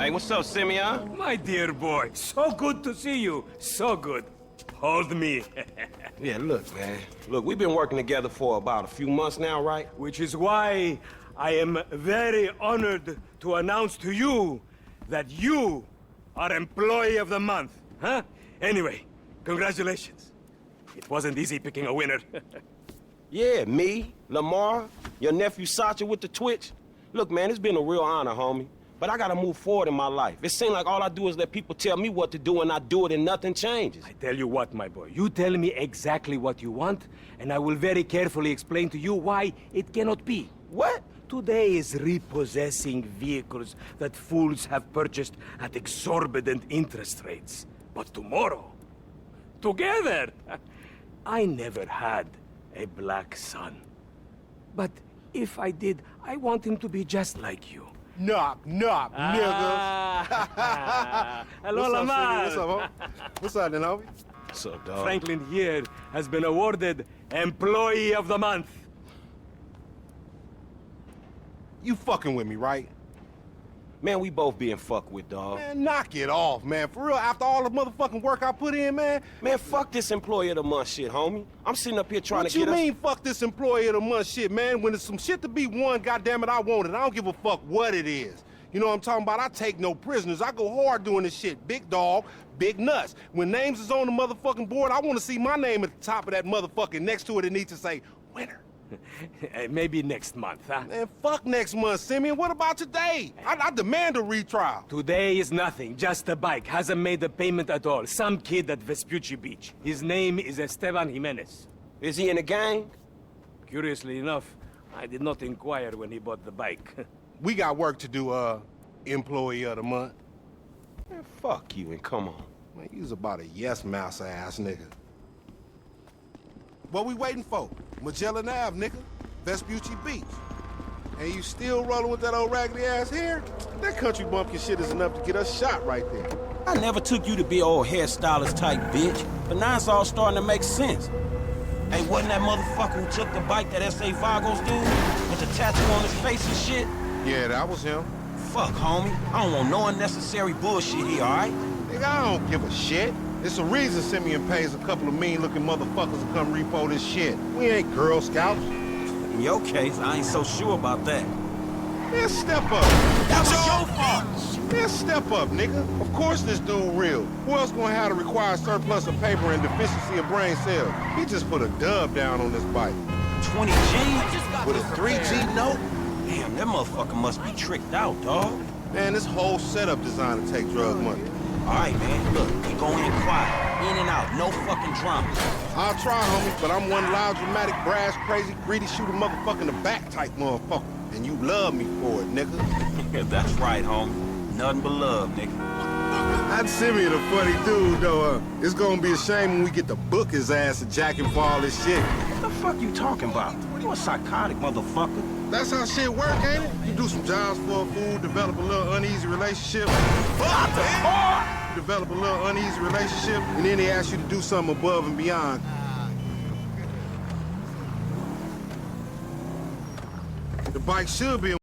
Hey, what's up, Simeon? My dear boy, so good to see you. So good. Hold me. Yeah, look, man. Look, we've been working together for about a few months now, right? Which is why I am very honored to announce to you that you are Employee of the Month. Huh? Anyway, congratulations. It wasn't easy picking a winner. Yeah, me, Lamar, your nephew Sacha with the Twitch. Look, man, it's been a real honor, homie. But I gotta move forward in my life. It seems like all I do is let people tell me what to do and I do it and nothing changes. I tell you what, my boy. You tell me exactly what you want, and I will very carefully explain to you why it cannot be. What? Today is repossessing vehicles that fools have purchased at exorbitant interest rates. But tomorrow, together, I never had a black son. But if I did, I want him to be just like you. Knock, knock, nigga. Hello, What's up, Lamar. What's up, homie? What's up, then, homie? What's up, dog? Franklin here has been awarded Employee of the Month. You fucking with me, right? Man, we both being fucked with, dog. Man, knock it off, man. For real, after all the motherfucking work I put in, man. Man, fuck this Employee of the Month shit, homie. I'm sitting up here trying What to you get us... mean, fuck this Employee of the Month shit, man? When there's some shit to be won, goddammit, I want it. I don't give a fuck what it is. You know what I'm talking about? I take no prisoners. I go hard doing this shit. Big dog, big nuts. When names is on the motherfucking board, I want to see my name at the top of that motherfucking next to it. It needs to say, winner. Maybe next month, huh? Man, fuck next month, Simeon. What about today? I demand a retrial. Today is nothing, just a bike. Hasn't made a payment at all. Some kid at Vespucci Beach. His name is Esteban Jimenez. Is he in the gang? Curiously enough, I did not inquire when he bought the bike. We got work to do, Employee of the Month. Man, fuck you and come on. Man, you's about a yes-mouse ass nigga. What we waiting for? Magellan Ave, nigga. Vespucci Beach. And you still rolling with that old raggedy ass hair? That country bumpkin shit is enough to get us shot right there. I never took you to be an old hairstylist type bitch, but now it's all starting to make sense. Hey, wasn't that motherfucker who took the bike that S.A. Vagos dude? With the tattoo on his face and shit? Yeah, that was him. Fuck, homie. I don't want no unnecessary bullshit here, all right? Nigga, I don't give a shit. It's a reason Simeon pays a couple of mean-looking motherfuckers to come repo this shit. We ain't Girl Scouts. In your case, I ain't so sure about that. Man, step up. That was your fault! Man, step up, nigga. Of course this dude real. Who else gonna have the required surplus of paper and deficiency of brain cells? He just put a dub down on this bike. 20 G? With a 3G note? Damn, that motherfucker must be tricked out, dog. Man, this whole setup designed to take drug money. All right, man, look, we go in quiet, in and out, no fucking drama. I'll try, homie, but I'm one loud, dramatic, brass, crazy, greedy, shoot a motherfucker in the back type motherfucker. And you love me for it, nigga. That's right, homie. Nothing but love, nigga. I'd Simeon a funny dude, though. It's gonna be a shame when we get to book his ass and jack him for all this shit. What the fuck you talking about? You a psychotic motherfucker. That's how shit work, ain't it? You do some jobs for a fool, develop a little uneasy relationship. What the fuck? Develop a little uneasy relationship, and then they ask you to do something above and beyond. The bike should be